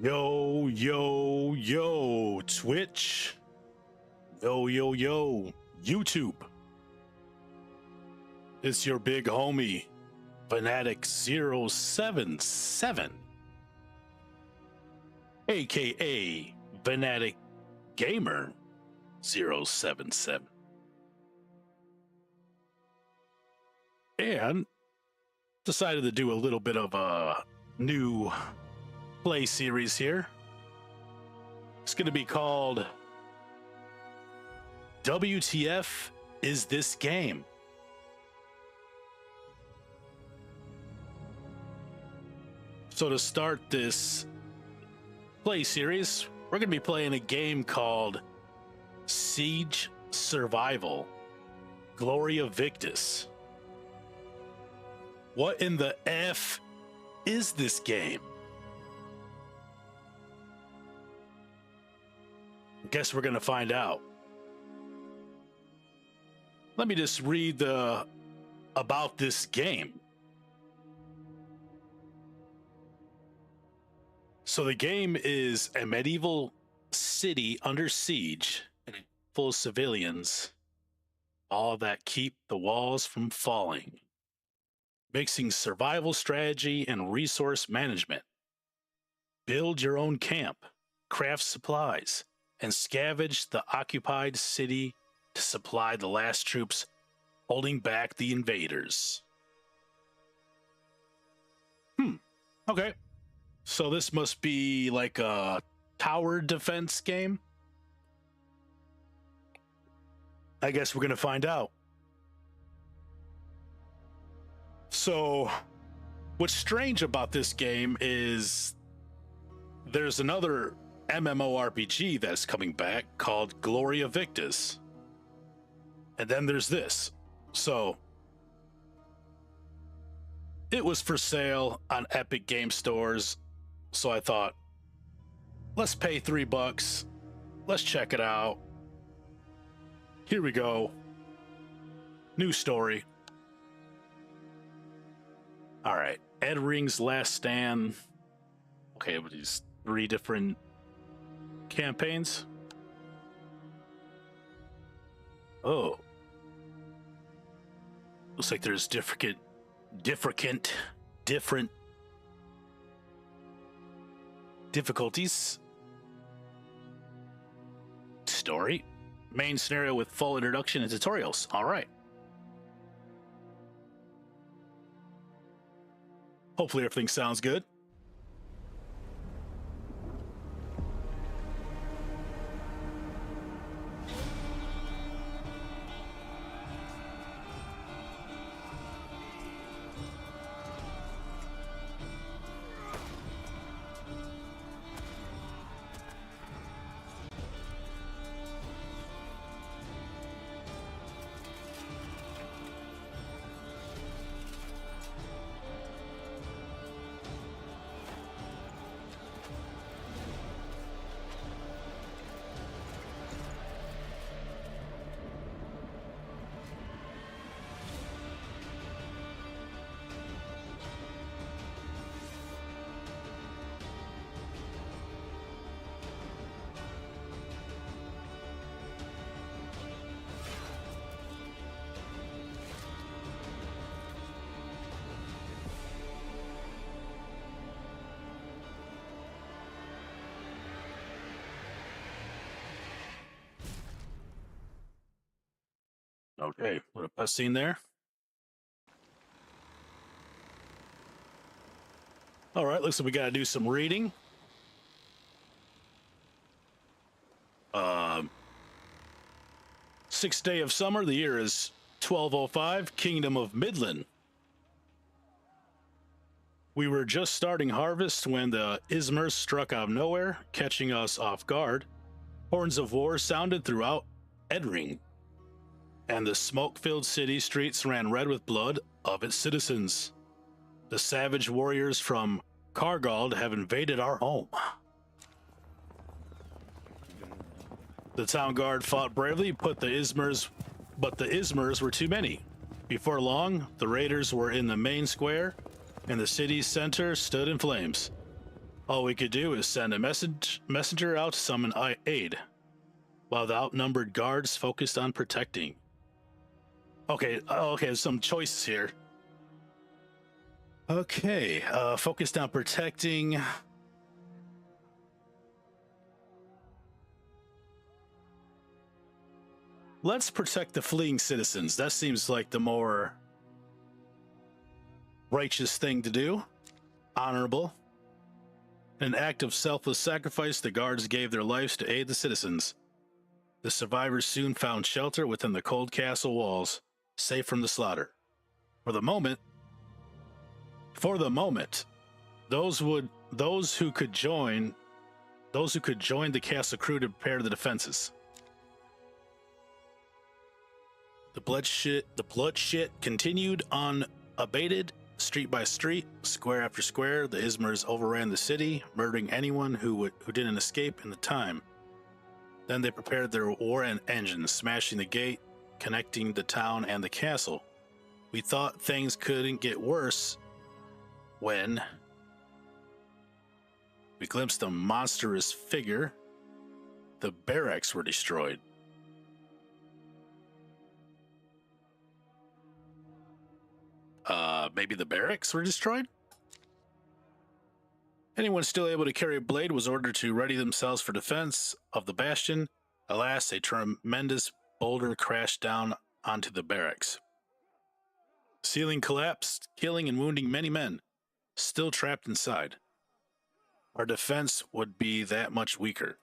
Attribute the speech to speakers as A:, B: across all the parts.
A: Yo, yo, yo, Twitch. Yo, yo, yo, YouTube. It's your big homie, Fanatic077, aka Fanatic Gamer 077. And decided to do a little bit of a new play series here. It's going to be called WTF Is This Game? So to start this play series, we're going to be playing a game called Siege Survival, Gloria Victis. What in the F is this game? Guess we're gonna find out. Let me just read about this game. So the game is a medieval city under siege and full of civilians, all that keep the walls from falling, mixing survival strategy and resource management. Build your own camp, craft supplies, and scavenge the occupied city to supply the last troops holding back the invaders. Okay. So this must be like a tower defense game? I guess we're gonna find out. So, what's strange about this game is there's another MMORPG that's coming back called Gloria Victis. And then there's this. So, it was for sale on Epic Game Stores. So I thought, let's pay $3. Let's check it out. Here we go. New story. All right. Ed Ring's Last Stand. Okay, with these 3 different campaigns. Oh. Looks like there's different difficulties. Story. Main scenario with full introduction and tutorials. All right. Hopefully everything sounds good. Okay, what a best scene there. All right, looks like we got to do some reading. Sixth day of summer, the year is 1205, Kingdom of Midland. We were just starting harvest when the Ismers struck out of nowhere, catching us off guard. Horns of war sounded throughout Edring, and the smoke-filled city streets ran red with blood of its citizens. The savage warriors from Kargald have invaded our home. The town guard fought bravely, but the Ismers were too many. Before long, the raiders were in the main square, and the city's center stood in flames. All we could do is send a messenger out to summon aid, while the outnumbered guards focused on protecting. Okay, some choices here. Okay, focused on protecting. Let's protect the fleeing citizens. That seems like the more righteous thing to do. Honorable. In an act of selfless sacrifice, the guards gave their lives to aid the citizens. The survivors soon found shelter within the cold castle walls, safe from the slaughter. For the moment, those who could join the castle crew to prepare the defenses. The bloodshed continued unabated, street by street, square after square. The Ismers overran the city, murdering anyone who didn't escape in the time. Then they prepared their war engines, smashing the gate, connecting the town and the castle. We thought things couldn't get worse when we glimpsed a monstrous figure. The barracks were destroyed. Maybe the barracks were destroyed? Anyone still able to carry a blade was ordered to ready themselves for defense of the bastion. Alas, a tremendous boulder crashed down onto the barracks. Ceiling collapsed, killing and wounding many men, still trapped inside. Our defense would be that much weaker.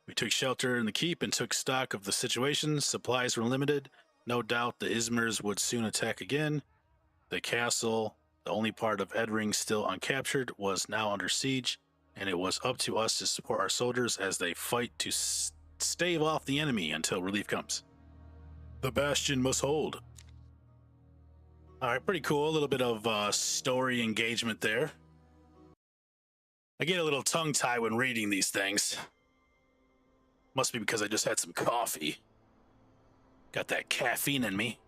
A: We took shelter in the keep and took stock of the situation. Supplies were limited. No doubt the Ismers would soon attack again. The castle, the only part of Edring still uncaptured, was now under siege, and it was up to us to support our soldiers as they fight to stave off the enemy until relief comes. The bastion must hold. All right, pretty cool. A little bit of story engagement there. I get a little tongue-tied when reading these things. Must be because I just had some coffee. Got that caffeine in me.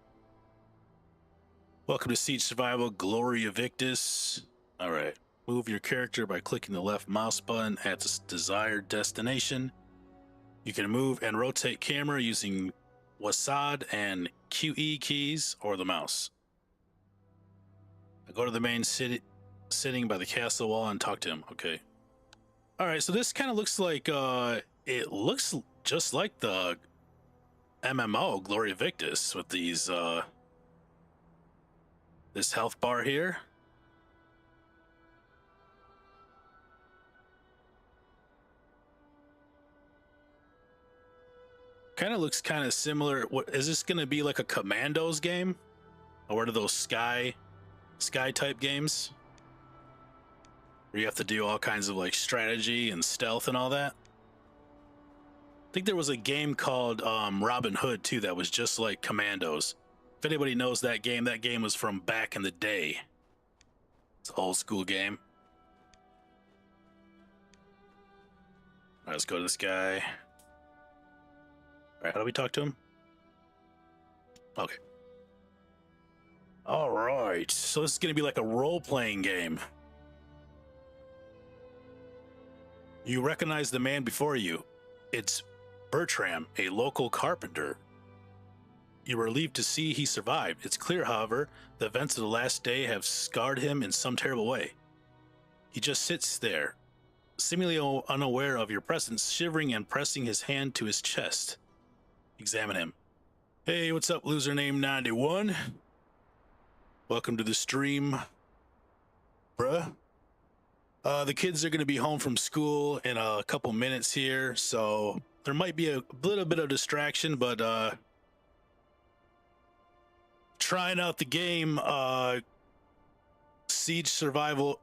A: Welcome to Siege Survival, Gloria Victis. All right, move your character by clicking the left mouse button at the desired destination. You can move and rotate camera using WASD and QE keys or the mouse. Go to the main sitting by the castle wall and talk to him. Okay. All right, so this kind of looks like it looks just like the MMO Gloria Victis with these this health bar here. Kind of looks kind of similar. What is this going to be, like a Commandos game, or what are those sky type games where you have to do all kinds of like strategy and stealth and all that? I think there was a game called Robin Hood too that was just like Commandos. If anybody knows that game was from back in the day. It's an old school game. All right, let's go to this guy. All right, how do we talk to him? Okay. All right, so this is going to be like a role-playing game. You recognize the man before you. It's Bertram, a local carpenter. You were relieved to see he survived. It's clear, however, the events of the last day have scarred him in some terrible way. He just sits there, seemingly unaware of your presence, shivering and pressing his hand to his chest. Examine him. Hey, what's up, loser named 91? Welcome to the stream, bruh. The kids are going to be home from school in a couple minutes here, so there might be a little bit of distraction, but trying out the game Siege Survival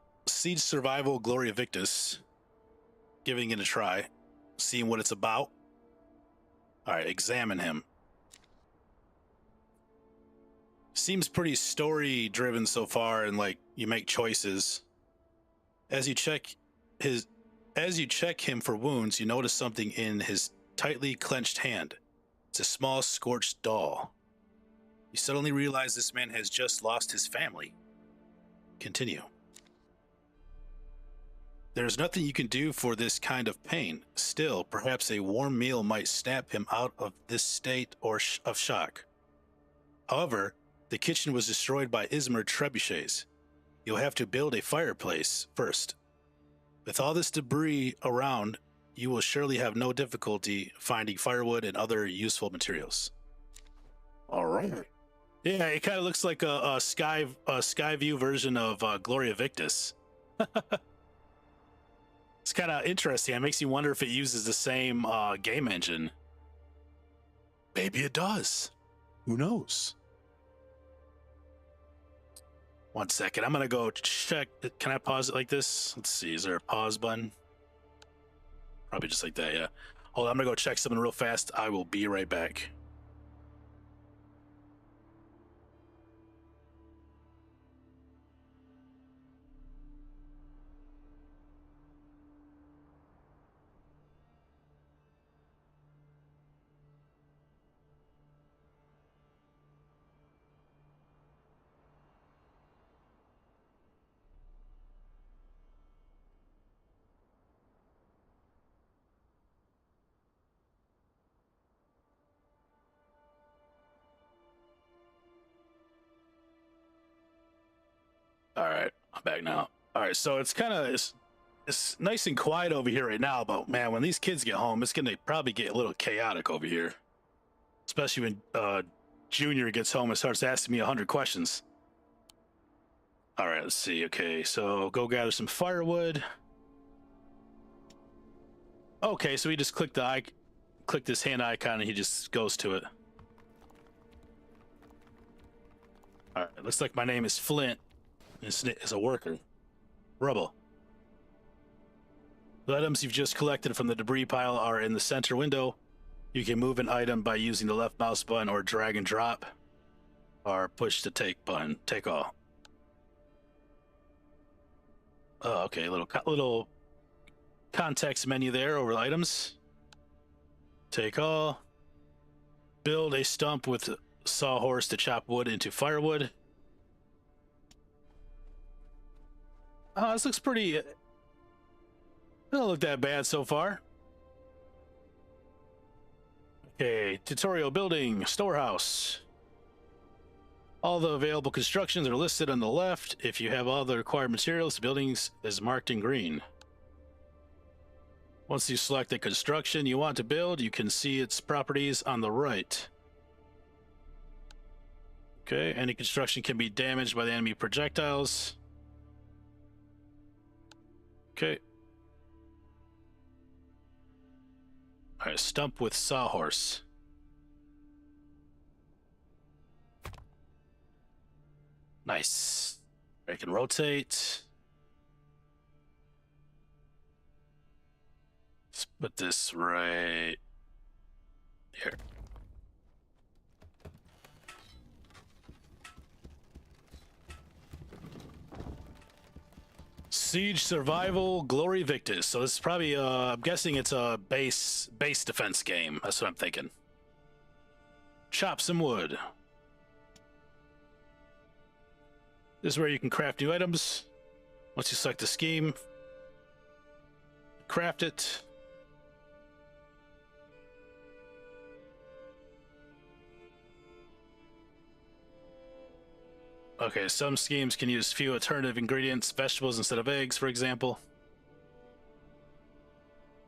A: Gloria Victis, giving it a try, seeing what it's about. All right, examine him. Seems pretty story driven so far, and like you make choices as you check him for wounds. You notice something in his tightly clenched hand. It's a small scorched doll. You suddenly realize this man has just lost his family. Continue. There's nothing you can do for this kind of pain. Still, perhaps a warm meal might snap him out of this state of shock. However, the kitchen was destroyed by Izmir trebuchets. You'll have to build a fireplace first. With all this debris around, you will surely have no difficulty finding firewood and other useful materials. All right. Yeah, it kind of looks like a sky view version of Gloria Victis. It's kind of interesting. It makes you wonder if it uses the same game engine. Maybe it does. Who knows? 1 second. I'm going to go check. Can I pause it like this? Let's see. Is there a pause button? Probably just like that, yeah. Hold on. I'm going to go check something real fast. I will be right back. All right, I'm back now. All right, so it's kind of it's nice and quiet over here right now, but man, when these kids get home, it's gonna probably get a little chaotic over here, especially when Junior gets home and starts asking me 100 questions. All right, let's see. Okay, so go gather some firewood. Okay, so he just click this hand icon, and he just goes to it. All right, looks like my name is Flint. Is a worker. Rubble. The items you've just collected from the debris pile are in the center window. You can move an item by using the left mouse button or drag and drop, or push the take button. Take all. Oh, okay. Little context menu there over items. Take all. Build a stump with a sawhorse to chop wood into firewood. Oh, this looks pretty. Doesn't look that bad so far. Okay, tutorial building, storehouse. All the available constructions are listed on the left. If you have all the required materials, the building is marked in green. Once you select the construction you want to build, you can see its properties on the right. Okay, any construction can be damaged by the enemy projectiles. Okay. All right, stump with sawhorse. Nice. I can rotate. Let's put this right here. Siege Survival Gloria Victis. So this is probably I'm guessing it's a base defense game. That's what I'm thinking. Chop some wood. This is where you can craft new items. Once you select the scheme, craft it. Okay, some schemes can use few alternative ingredients, vegetables instead of eggs, for example.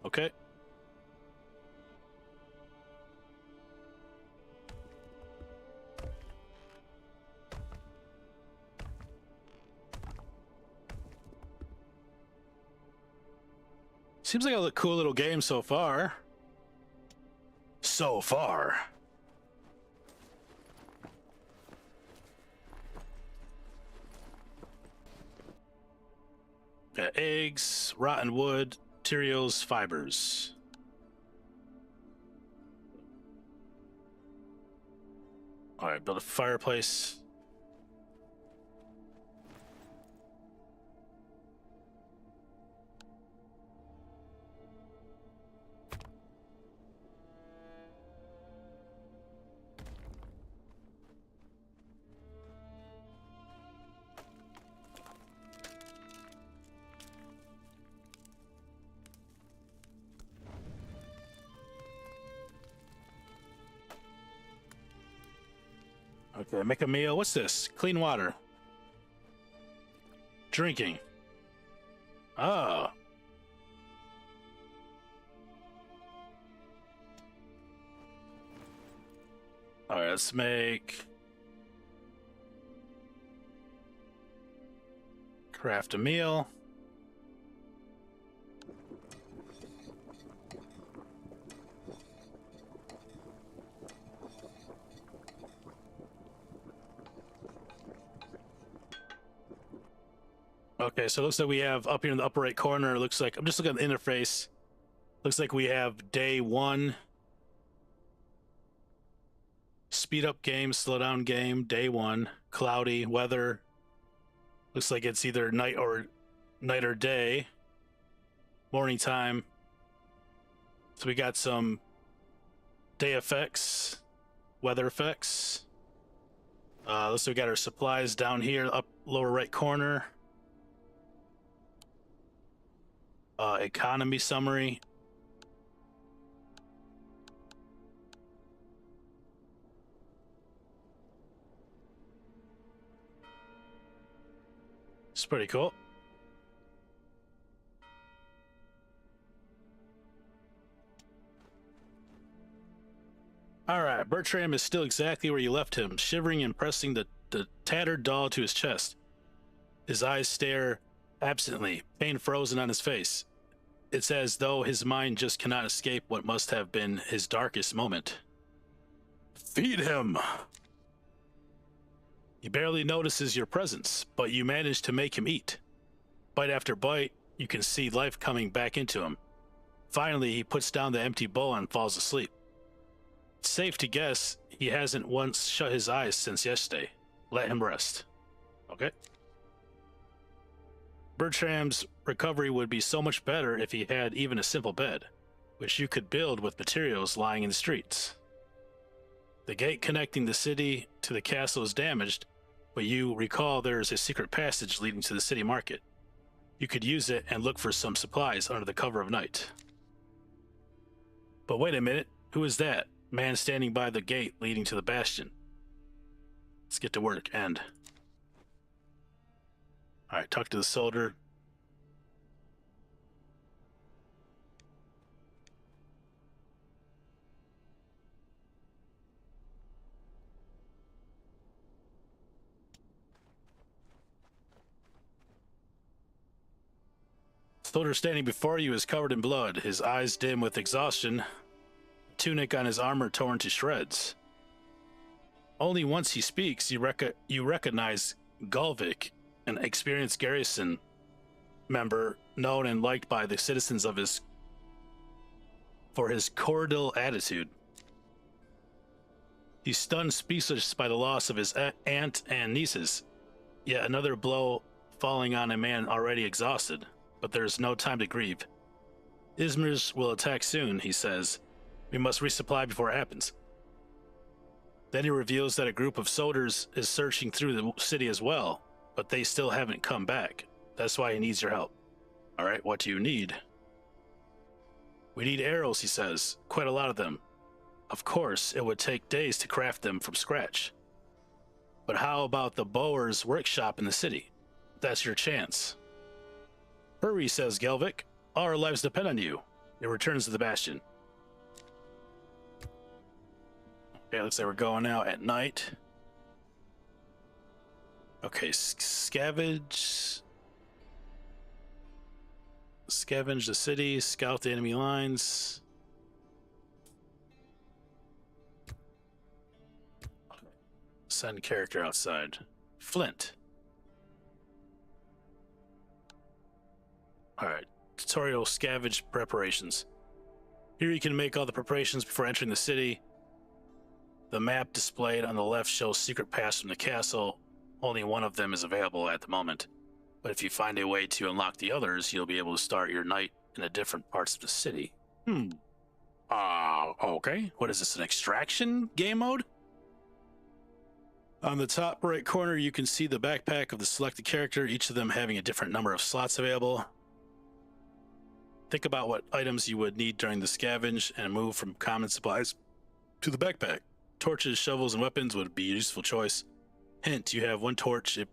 A: Okay. Seems like a cool little game so far. So far. Got eggs, rotten wood, materials, fibers. All right, build a fireplace. Okay, make a meal. What's this? Clean water. Drinking. Oh. All right, let's make... Craft a meal. Okay, so it looks like we have up here in the upper right corner, it looks like, I'm just looking at the interface. Looks like we have day 1. Speed up game, slow down game, day 1. Cloudy, weather. Looks like it's either night or day. Morning time. So we got some day effects, weather effects. Looks like we got our supplies down here, up lower right corner. Economy summary. It's pretty cool. All right, Bertram is still exactly where you left him, shivering and pressing the tattered doll to his chest. His eyes stare absently, pain frozen on his face. It's as though his mind just cannot escape what must have been his darkest moment. Feed him! He barely notices your presence, but you manage to make him eat. Bite after bite, you can see life coming back into him. Finally, he puts down the empty bowl and falls asleep. It's safe to guess he hasn't once shut his eyes since yesterday. Let him rest. Okay? Bertram's recovery would be so much better if he had even a simple bed, which you could build with materials lying in the streets. The gate connecting the city to the castle is damaged, but you recall there is a secret passage leading to the city market. You could use it and look for some supplies under the cover of night. But wait a minute, who is that man standing by the gate leading to the bastion? Let's get to work, end. Alright, talk to the soldier. Soldier standing before you is covered in blood, his eyes dim with exhaustion, tunic on his armor torn to shreds. Only once he speaks, you recognize Gulvik, an experienced garrison member known and liked by the citizens of for his cordial attitude. He's stunned speechless by the loss of his aunt and nieces, yet another blow falling on a man already exhausted. But there is no time to grieve. Izmirs will attack soon, he says. We must resupply before it happens. Then he reveals that a group of soldiers is searching through the city as well, but they still haven't come back. That's why he needs your help. All right, what do you need? We need arrows, he says. Quite a lot of them. Of course, it would take days to craft them from scratch. But how about the bower's workshop in the city? That's your chance. Hurry, says Gelvik. All our lives depend on you. It returns to the bastion. Okay, looks like we're going out at night. Okay, scavenge. Scavenge the city, scout the enemy lines. Send character outside. Flint. Alright, tutorial scavenge preparations. Here you can make all the preparations before entering the city. The map displayed on the left shows secret paths from the castle. Only one of them is available at the moment. But if you find a way to unlock the others, you'll be able to start your night in the different parts of the city. Okay. What is this, an extraction game mode? On the top right corner, you can see the backpack of the selected character, each of them having a different number of slots available. Think about what items you would need during the scavenge and move from common supplies to the backpack. Torches, shovels, and weapons would be a useful choice. Hint, you have one torch. It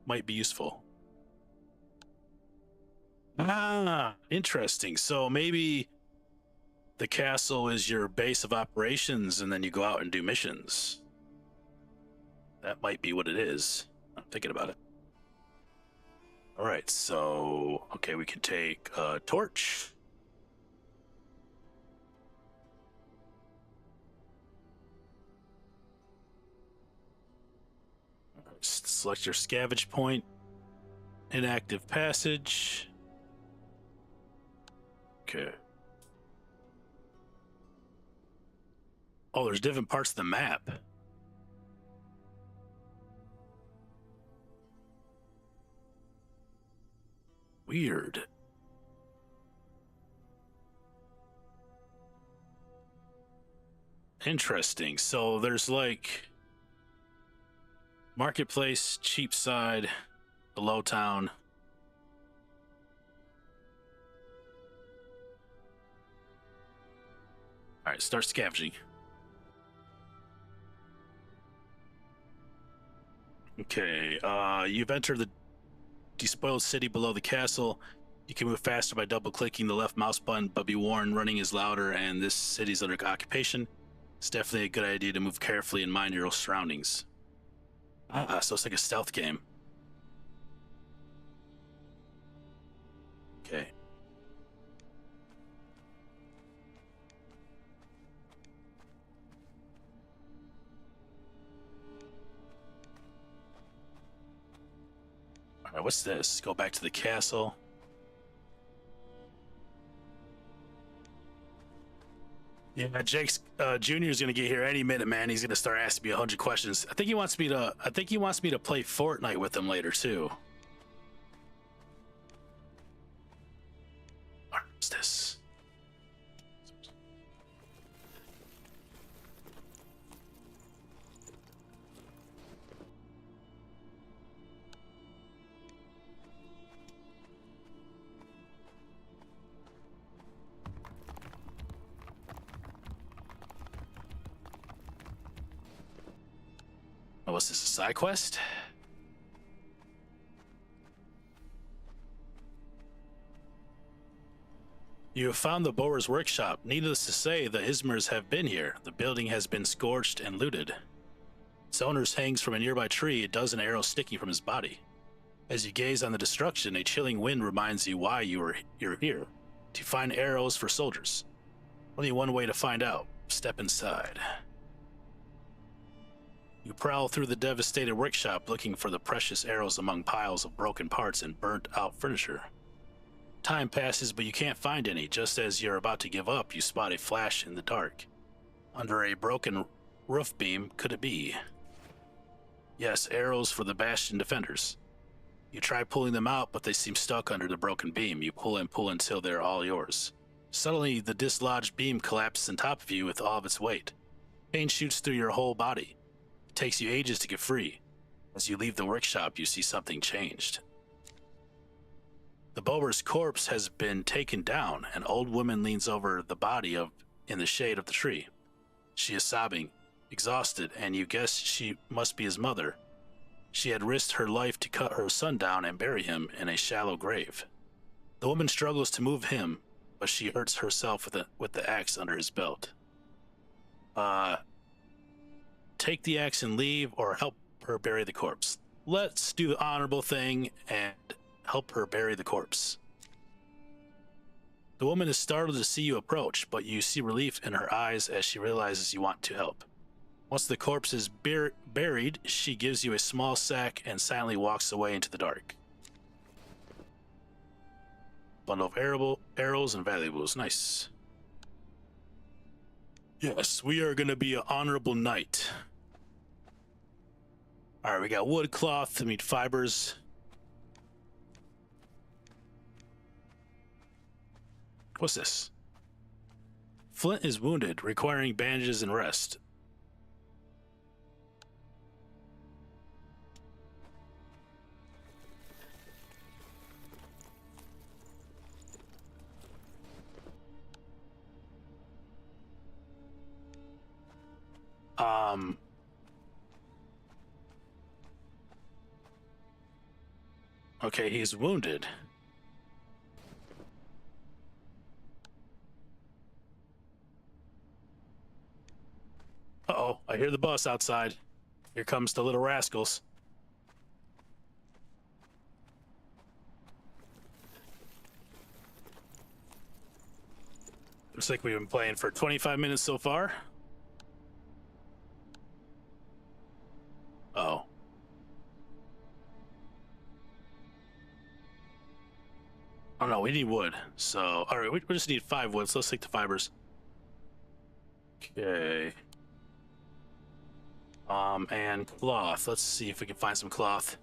A: might be useful. Ah, interesting. So maybe the castle is your base of operations, and then you go out and do missions. That might be what it is. I'm thinking about it. All right, so, okay, we can take a torch. Select your scavenge point. Inactive passage. Okay. Oh, there's different parts of the map. Weird. Interesting. So there's like marketplace, cheap side, below town. All right, start scavenging. Okay, you've entered the despoiled city below the castle. You can move faster by double-clicking the left mouse button, but be warned, running is louder and this city's under occupation. It's definitely a good idea to move carefully and mind your surroundings. So it's like a stealth game. Okay. All right, what's this? Go back to the castle. Yeah, Jake's Junior is gonna get here any minute, man. He's gonna start asking me 100 questions. I think he wants me to play Fortnite with him later too. All right, what's this? Oh, what's this? A side quest? You have found the Boer's workshop. Needless to say, the Ismers have been here. The building has been scorched and looted. Its owner hangs from a nearby tree, a dozen arrows sticking from his body. As you gaze on the destruction, a chilling wind reminds you why you're here. To find arrows for soldiers. Only one way to find out. Step inside. You prowl through the devastated workshop looking for the precious arrows among piles of broken parts and burnt-out furniture. Time passes, but you can't find any. Just as you're about to give up, you spot a flash in the dark. Under a broken roof beam, could it be? Yes, arrows for the Bastion defenders. You try pulling them out, but they seem stuck under the broken beam. You pull and pull until they're all yours. Suddenly, the dislodged beam collapses on top of you with all of its weight. Pain shoots through your whole body. It takes you ages to get free. As you leave the workshop, you see something changed. The Boer's corpse has been taken down. An old woman leans over the body in the shade of the tree. She is sobbing, exhausted, and you guess she must be his mother. She had risked her life to cut her son down and bury him in a shallow grave. The woman struggles to move him, but she hurts herself with the axe under his belt. Take the axe and leave, or help her bury the corpse. Let's do the honorable thing and help her bury the corpse. The woman is startled to see you approach, but you see relief in her eyes as she realizes you want to help. Once the corpse is buried, she gives you a small sack and silently walks away into the dark. Bundle of arrows and valuables. Nice. Yes, we are going to be an honorable knight. All right, we got wood, cloth, fibers. What's this? Flint is wounded, requiring bandages and rest. Um. Okay, he's wounded. Uh-oh, I hear the bus outside. Here comes the little rascals. Looks like we've been playing for 25 minutes so far. Oh. Oh no, we need wood. So, all right, we just need 5 wood. So let's take the fibers. Okay. And cloth. Let's see if we can find some cloth.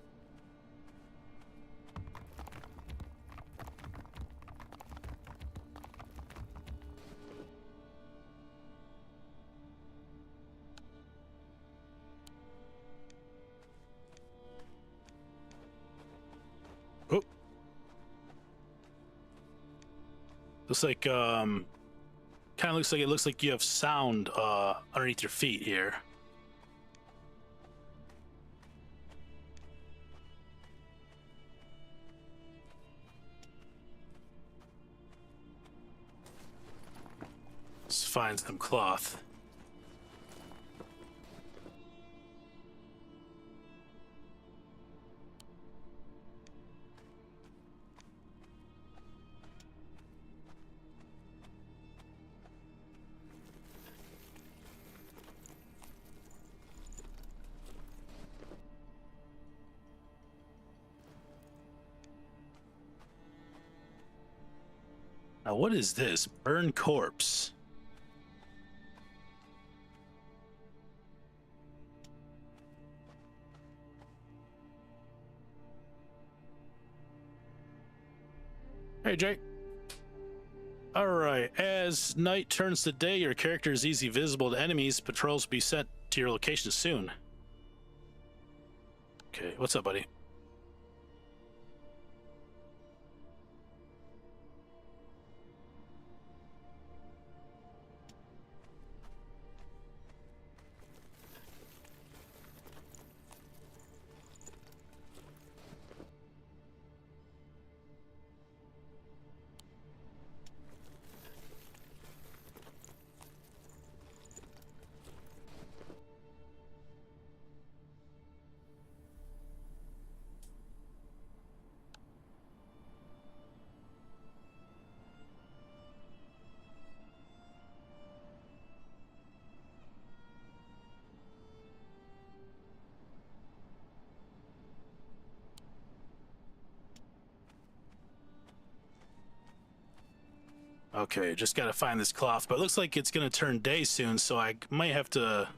A: Oh. Looks like, kind of looks like you have sound, underneath your feet here. Let's find some cloth. Now, what is this? Burn corpse. Hey, Jake. All right. As night turns to day, your character is easily visible to enemies. Patrols will be sent to your location soon. Okay, what's up, buddy? Okay, just gotta find this cloth, but it looks like it's gonna turn day soon, so I might have to...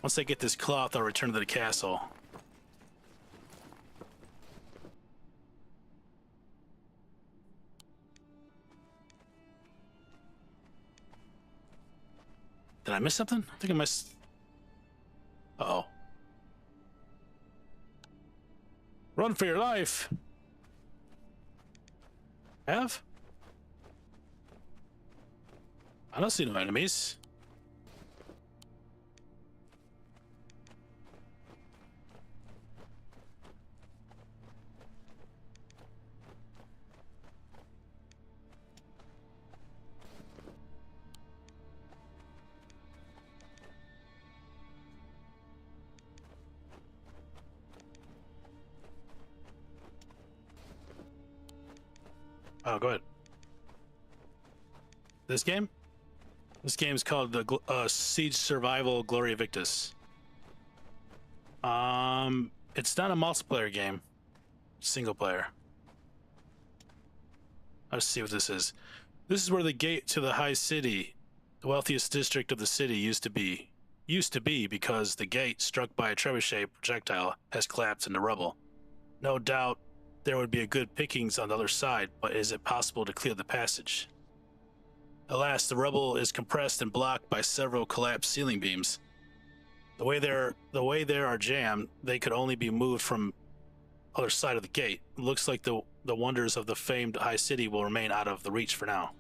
A: Once I get this cloth, I'll return to the castle. Did I miss something? I think I missed... Uh-oh. Run for your life! Have? I don't see no enemies. Oh, go ahead. This game? This game is called the Siege Survival Gloria Victis. It's not a multiplayer game. Single player. Let's see what this is. This is where the gate to the high city, the wealthiest district of the city, used to be. Used to be because the gate, struck by a trebuchet projectile, has collapsed into rubble. No doubt there would be a good pickings on the other side, but is it possible to clear the passage? Alas, the rubble is compressed and blocked by several collapsed ceiling beams. The way there are jammed, they could only be moved from other side of the gate. It looks like the wonders of the famed high city will remain out of the reach for now.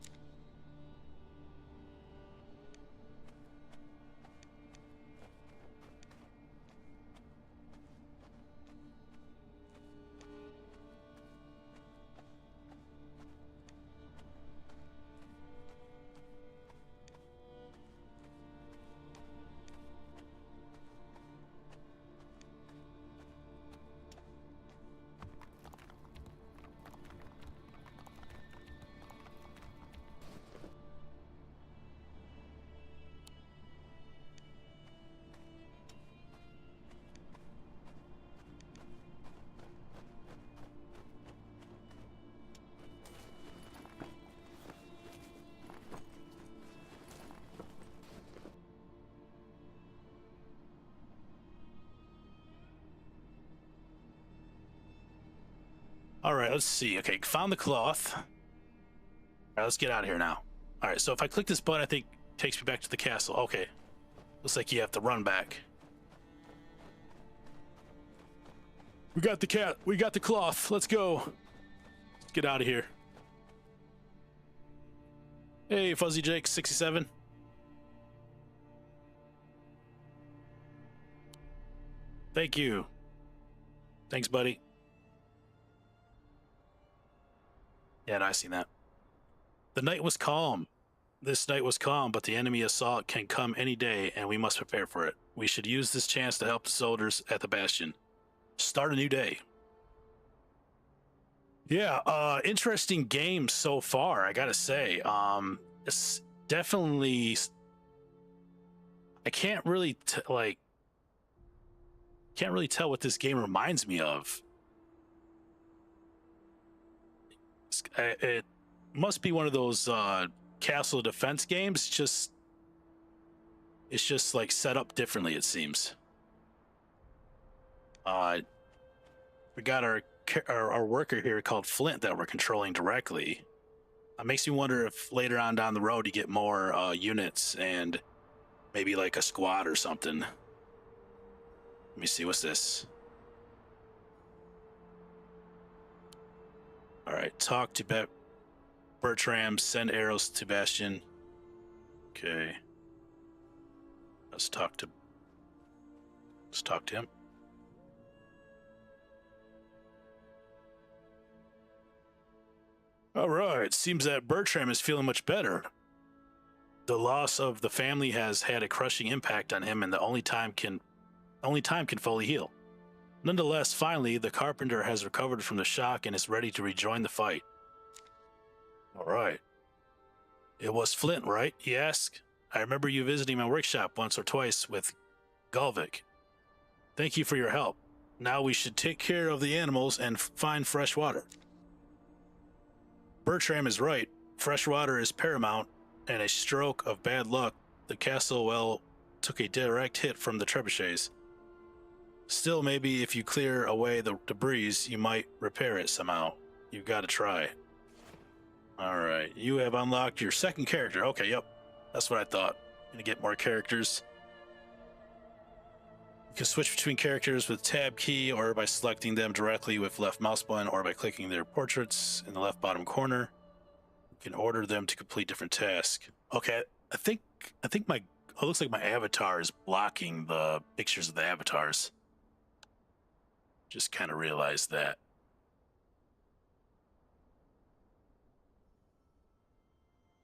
A: All right, let's see. Okay, found the cloth. All right, let's get out of here now. All right, so if I click this button, I think it takes me back to the castle. Okay, looks like you have to run back. We got the cat. We got the cloth. Let's go. Let's get out of here. Hey, Fuzzy Jake, 67. Thank you. Thanks, buddy. Yeah, I seen that. The night was calm. This night was calm, but the enemy assault can come any day, and we must prepare for it. We should use this chance to help the soldiers at the bastion. Start a new day. Yeah, interesting game so far, I gotta say. It's definitely... I can't really tell what this game reminds me of. It must be one of those castle defense games. It's just like set up differently, it seems. We got our worker here called Flint that we're controlling directly. It makes me wonder if later on down the road you get more units and maybe like a squad or something. Let me see, what's this? All right, talk to Bertram, send arrows to Bastion. Okay. Let's talk to him. All right, seems that Bertram is feeling much better. The loss of the family has had a crushing impact on him, and only time can fully heal. Nonetheless, finally, the carpenter has recovered from the shock and is ready to rejoin the fight. All right. It was Flint, right? He asked. I remember you visiting my workshop once or twice with Gulvik. Thank you for your help. Now we should take care of the animals and find fresh water. Bertram is right. Fresh water is paramount, and a stroke of bad luck, the castle well took a direct hit from the trebuchets. Still, maybe if you clear away the debris, you might repair it somehow. You've got to try. All right, you have unlocked your second character. Okay, yep, that's what I thought. Gonna get more characters. You can switch between characters with tab key or by selecting them directly with left mouse button or by clicking their portraits in the left bottom corner. You can order them to complete different tasks. Okay, I think it looks like my avatar is blocking the pictures of the avatars. Just kind of realized that.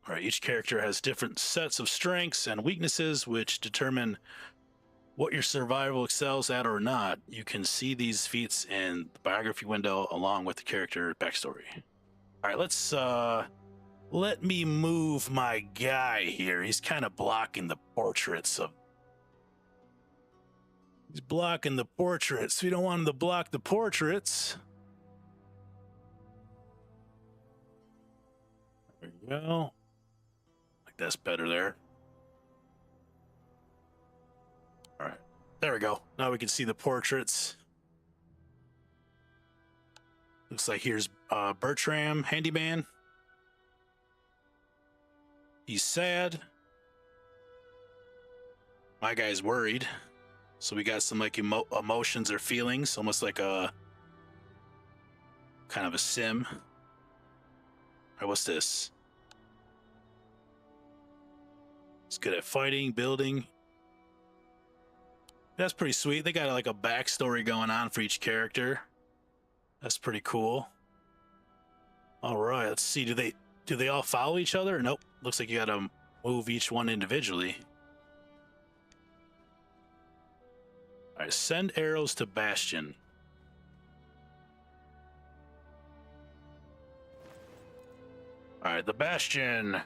A: All right, each character has different sets of strengths and weaknesses which determine what your survival excels at or not. You can see these feats in the biography window along with the character backstory. All right, let me move my guy here. He's kind of blocking the portraits of... He's blocking the portraits. We don't want him to block the portraits. There you go. Like that's better there. All right, there we go. Now we can see the portraits. Looks like here's Bertram, handyman. He's sad. My guy's worried. So we got some like emotions or feelings, almost like a kind of a sim. All right, what's this? It's good at fighting, building. That's pretty sweet. They got like a backstory going on for each character. That's pretty cool. All right, let's see. Do they all follow each other? Nope. Looks like you got to move each one individually. All right, send arrows to Bastion. All right, the Bastion.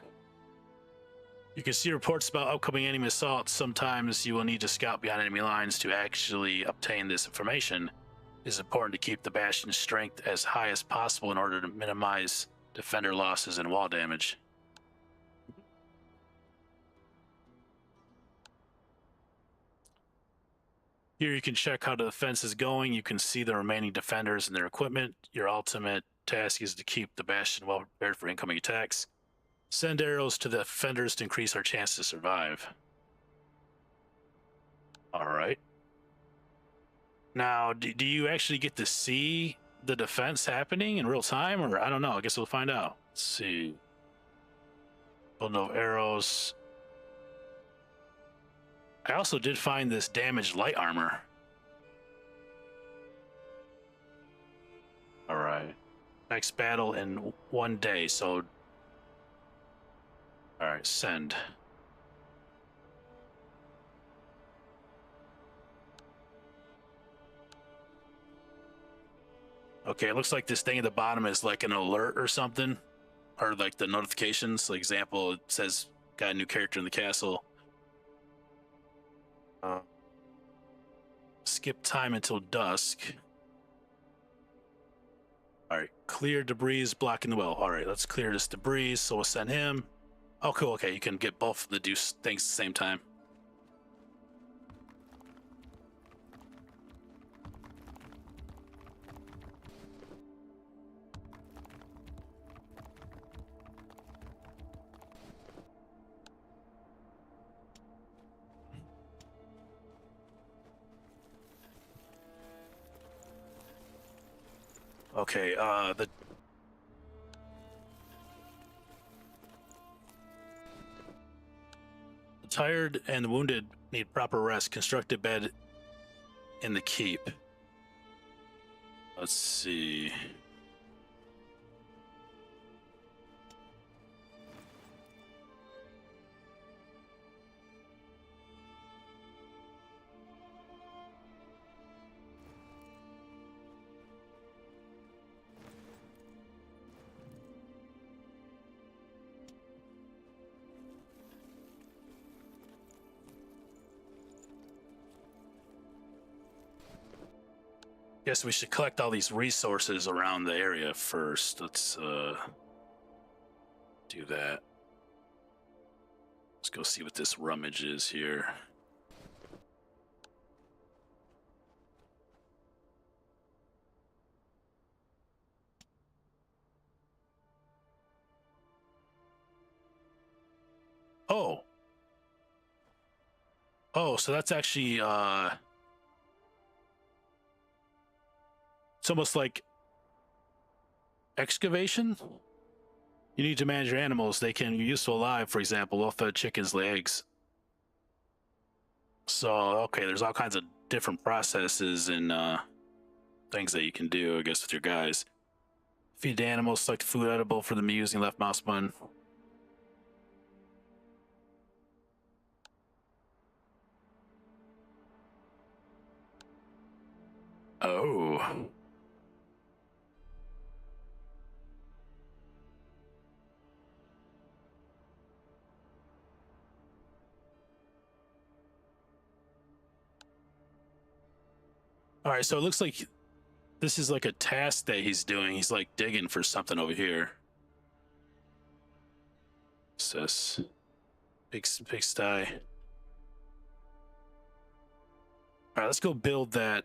A: You can see reports about upcoming enemy assaults. Sometimes you will need to scout beyond enemy lines to actually obtain this information. It is important to keep the Bastion's strength as high as possible in order to minimize defender losses and wall damage. Here you can check how the defense is going. You can see the remaining defenders and their equipment. Your ultimate task is to keep the bastion well prepared for incoming attacks. Send arrows to the defenders to increase our chance to survive. All right. Now, do you actually get to see the defense happening in real time, or I don't know? I guess we'll find out. Let's see. Bundle of arrows. I also did find this damaged light armor. All right. Next battle in 1 day, so... All right, send. Okay, it looks like this thing at the bottom is like an alert or something, or like the notifications. Like example, it says got a new character in the castle. Skip time until dusk. All right, clear debris blocking the well. All right, let's clear this debris. So we'll send him. Oh, cool. Okay, you can get both of the do things at the same time. Okay, the tired and the wounded need proper rest. Construct a bed in the keep. Let's see. Guess we should collect all these resources around the area first. Let's do that. Let's go see what this rummage is here. Oh. Oh, so that's actually it's almost like excavation. You need to manage your animals. They can be useful alive, for example, well-fed chickens lay eggs. So, okay, there's all kinds of different processes and things that you can do, I guess, with your guys. Feed the animals, select food edible for them using left mouse button. Oh. All right, so it looks like this is like a task that he's doing. He's like digging for something over here. What's this? Pigsty. All right, let's go build that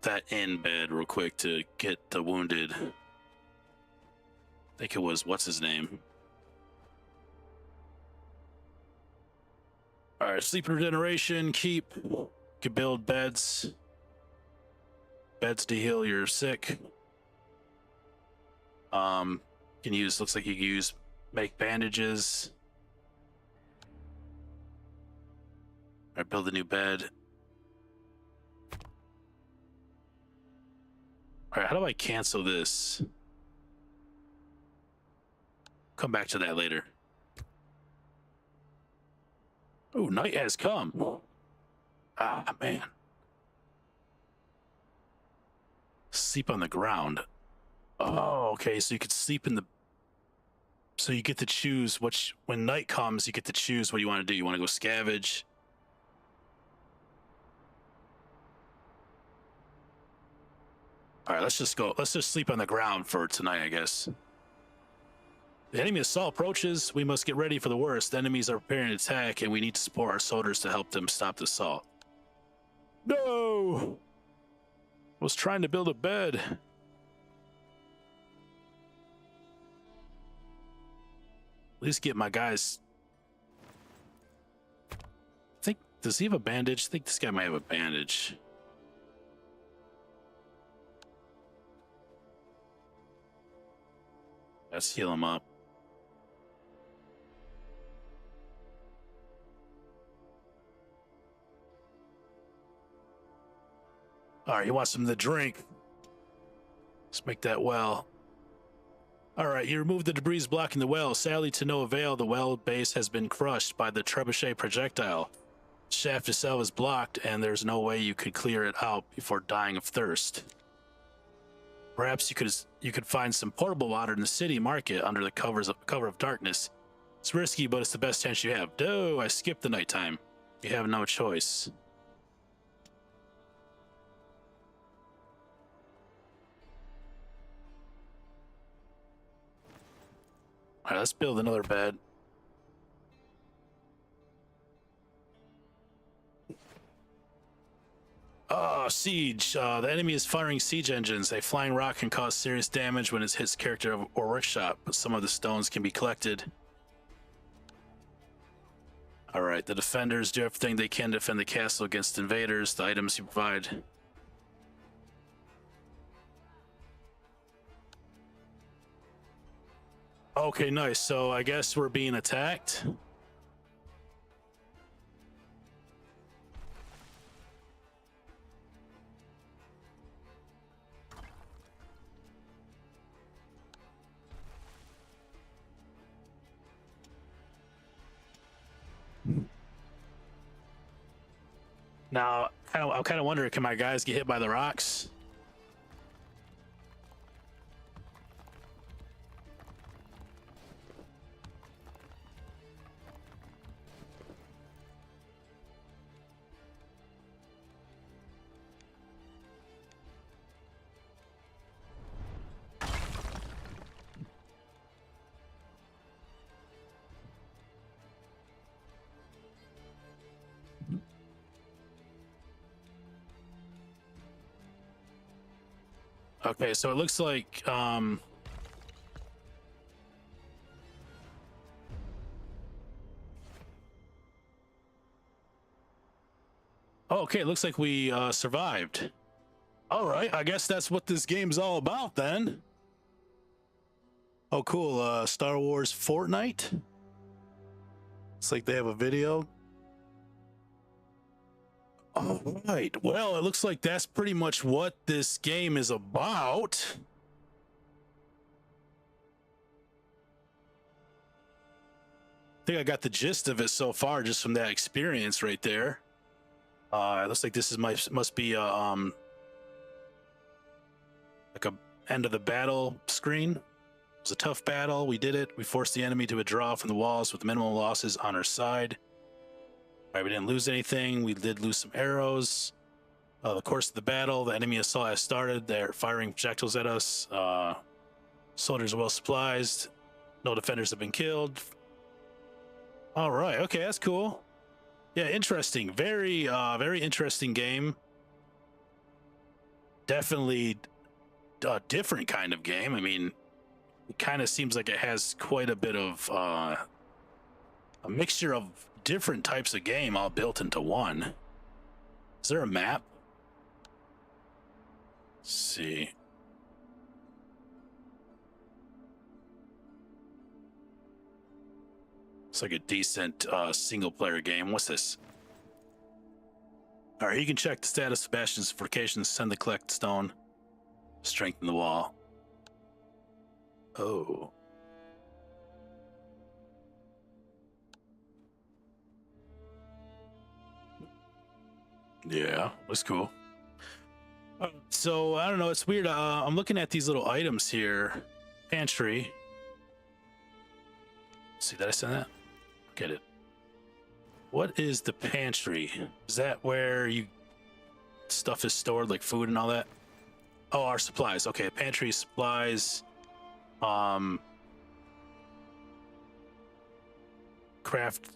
A: that inn bed real quick to get the wounded. I think it was what's his name. All right, sleep regeneration. Keep. You can build beds. Beds to heal your sick. Can use. Looks like you can use make bandages. All right, build a new bed. All right, how do I cancel this? Come back to that later. Oh, night has come. Ah, man. Sleep on the ground. Oh, okay, so you could sleep in the... So you get to choose which... When night comes, you get to choose what you want to do. You want to go scavenge. All right, let's just go. Let's just sleep on the ground for tonight, I guess. The enemy assault approaches. We must get ready for the worst. The enemies are preparing to attack, and we need to support our soldiers to help them stop the assault. No! I was trying to build a bed. At least get my guys. I think, does he have a bandage? I think this guy might have a bandage. Let's heal him up. All right, he wants some to drink. Let's make that well. All right, you removed the debris blocking the well. Sadly, to no avail, the well base has been crushed by the trebuchet projectile. The shaft itself is blocked, and there's no way you could clear it out before dying of thirst. Perhaps you could find some portable water in the city market under the cover of darkness. It's risky, but it's the best chance you have. No, I skipped the nighttime. You have no choice. All right, let's build another bed. Siege. The enemy is firing siege engines. A flying rock can cause serious damage when it hits character or workshop, but some of the stones can be collected. All right, the defenders do everything they can to defend the castle against invaders. The items you provide. Okay, nice. So I guess we're being attacked. Now, I'm kind of wondering, can my guys get hit by the rocks? Okay, so it looks like oh, okay, it looks like we survived. All right, I guess that's what this game's all about then. Oh, cool. Star Wars Fortnite. Looks like they have a video. All right. Well, it looks like that's pretty much what this game is about. I think I got the gist of it so far just from that experience right there. It looks like this is must be like a end of the battle screen. It was a tough battle. We did it. We forced the enemy to withdraw from the walls with minimal losses on our side. All right, we didn't lose anything. We did lose some arrows. The course of the battle, the enemy assault has started. They're firing projectiles at us. Soldiers are well supplied. No defenders have been killed. All right. Okay, that's cool. Yeah, interesting. Very, very interesting game. Definitely a different kind of game. I mean, it kind of seems like it has quite a bit of a mixture of different types of game all built into one. Is there a map? Let's see. It's like a decent single player game. What's this? All right, you can check the status of Bastion's fortifications, send the collect stone, strengthen the wall. Oh. Yeah, that's cool. So I don't know, it's weird. I'm looking at these little items here. Pantry. Let's see, did I send that? Get it. What is the pantry? Is that where you stuff is stored, like food and all that? Oh, our supplies. Okay, pantry supplies. Craft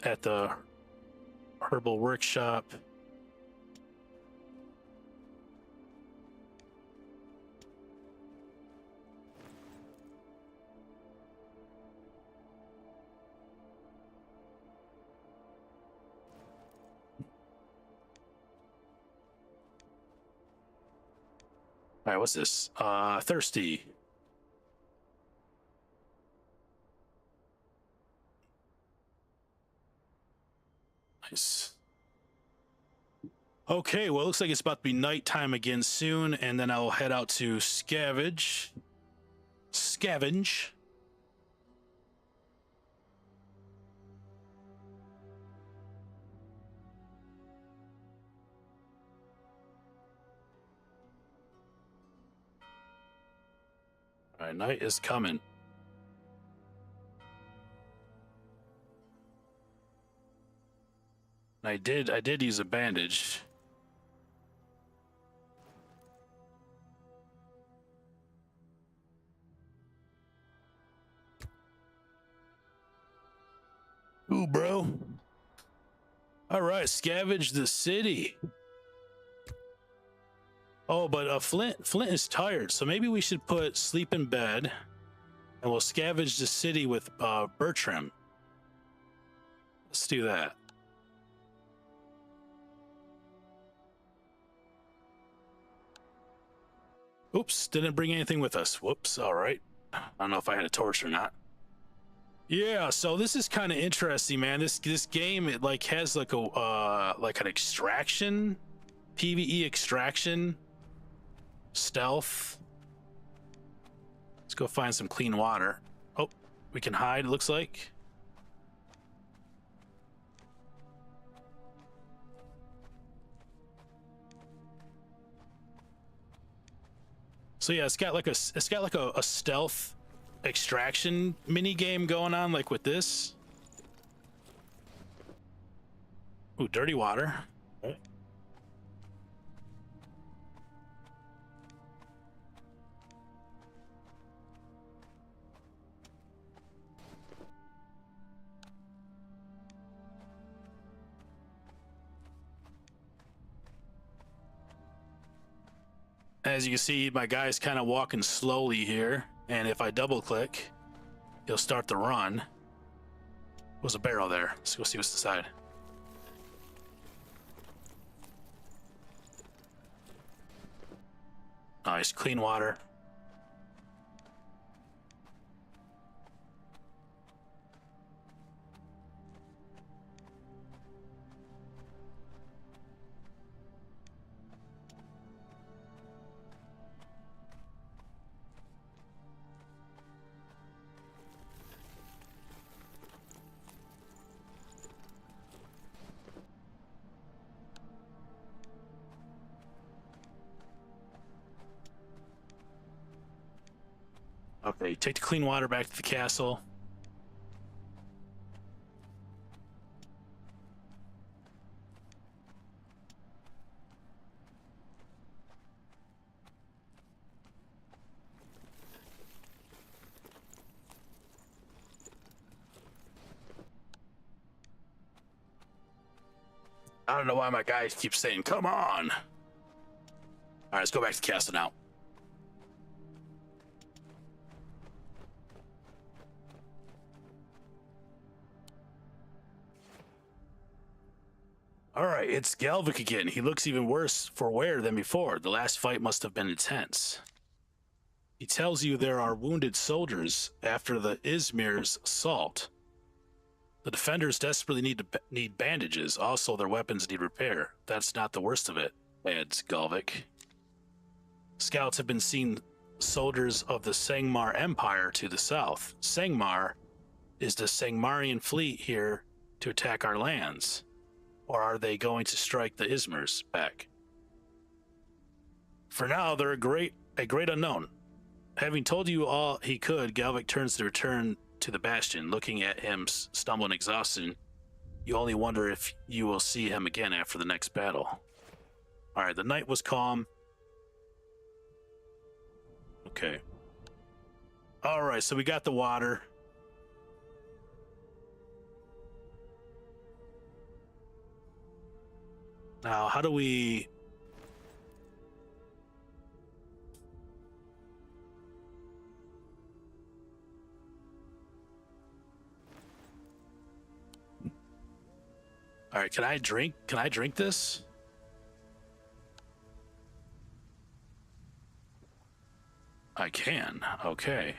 A: at the herbal workshop. All right, what's this? Thirsty. Nice. Okay, well, it looks like it's about to be nighttime again soon, and then I'll head out to scavenge. Scavenge. All right, night is coming. I did use a bandage. Ooh, bro. All right, scavenge the city. Oh, but Flint is tired, so maybe we should put sleep in bed, and we'll scavenge the city with Bertram. Let's do that. Oops, didn't bring anything with us. Whoops. All right. I don't know if I had a torch or not. Yeah, so this is kind of interesting, man. This game, it like has like a like an extraction, PvE extraction, stealth. Let's go find some clean water. Oh, we can hide, it looks like. So yeah, it's got like a stealth extraction mini game going on, like with this. Ooh, dirty water. Okay. As you can see, my guy's kind of walking slowly here, and if I double click, he'll start the run. There's a barrel there. Let's go see what's inside. Nice, clean water. Okay, take the clean water back to the castle. I don't know why my guy keeps saying, come on. All right, let's go back to the castle now. All right, it's Galvik again. He looks even worse for wear than before. The last fight must have been intense. He tells you there are wounded soldiers after the Izmir's assault. The defenders desperately need bandages. Also, their weapons need repair. That's not the worst of it, adds Galvik. Scouts have been seen soldiers of the Sangmar Empire to the south. Sangmar is the Sangmarian fleet here to attack our lands. Or are they going to strike the Izmirs back? For now, they're a great unknown. Having told you all he could, Galvik turns to return to the bastion. Looking at him stumbling exhausted, you only wonder if you will see him again after the next battle. All right, the night was calm. Okay. All right, so we got the water. Now, how do we... All right, can I drink this? I can. Okay.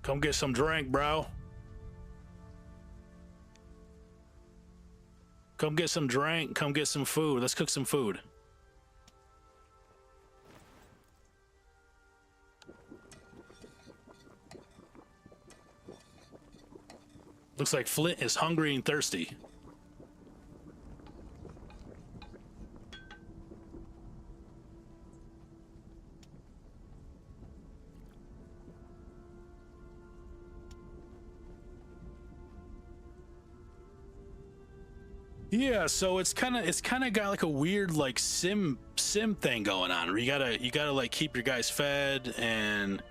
A: Come get some drink, bro. Come get some drink. Come get some food. Let's cook some food. Looks like Flint is hungry and thirsty. Yeah, so it's kind of got like a weird like sim thing going on where you gotta like keep your guys fed, and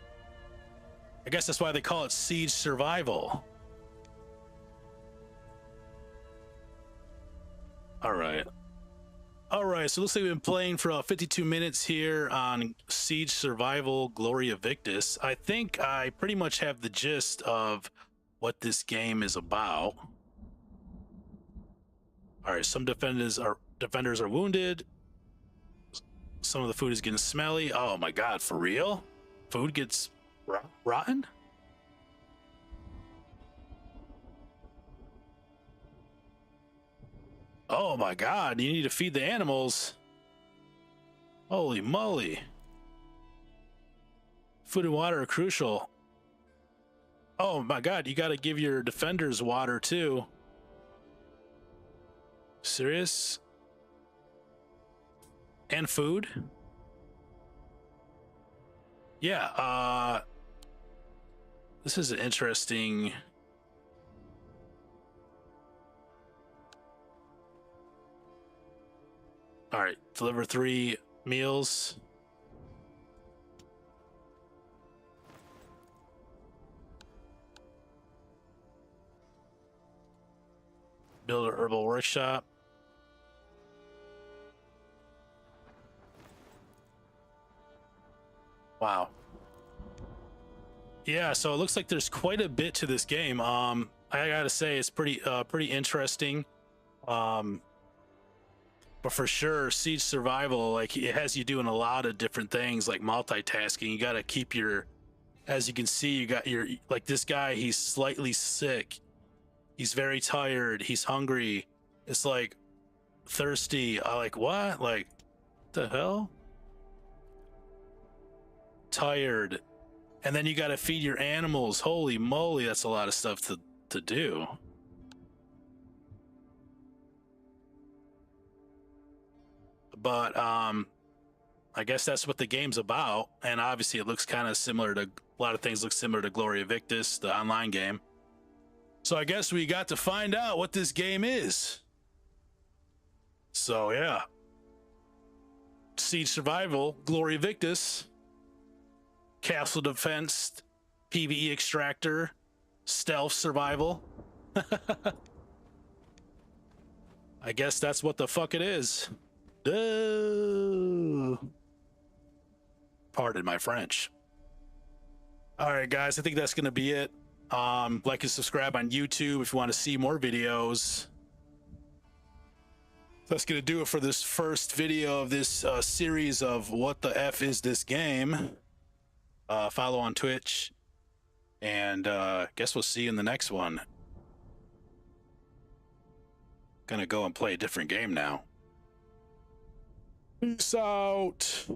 A: I guess that's why they call it siege survival. All right. All right, so it looks like we've been playing for 52 minutes here on Siege Survival Gloria Victis. I think I pretty much have the gist of what this game is about. All right, some defenders are wounded. Some of the food is getting smelly. Oh my god, for real? Food gets rotten? Oh my god, you need to feed the animals. Holy moly. Food and water are crucial. Oh my god, you gotta give your defenders water too. Serious? And food? Yeah, this is an interesting... All right, deliver 3 meals. Build a herbal workshop. Wow. Yeah, so it looks like there's quite a bit to this game. I gotta say it's pretty interesting. But for sure, Siege Survival, like, it has you doing a lot of different things, like multitasking. You got to keep your, as you can see, you got your, like this guy, he's slightly sick. He's very tired. He's hungry. It's like thirsty. Like, what? Like, the hell? Tired. And then you got to feed your animals. Holy moly, that's a lot of stuff to do. But I guess that's what the game's about, and obviously it looks kind of similar to, a lot of things look similar to Gloria Victis, the online game. So I guess we got to find out what this game is. So yeah, Siege Survival, Gloria Victis, Castle Defense, PvE Extractor, Stealth Survival. I guess that's what the fuck it is. Pardon my French. All right, guys, I think that's gonna be it. Like and subscribe on YouTube if you want to see more videos. That's gonna do it for this first video of this series of what the F is this game. Follow on Twitch, and guess we'll see you in the next one. Gonna go and play a different game now. Peace out.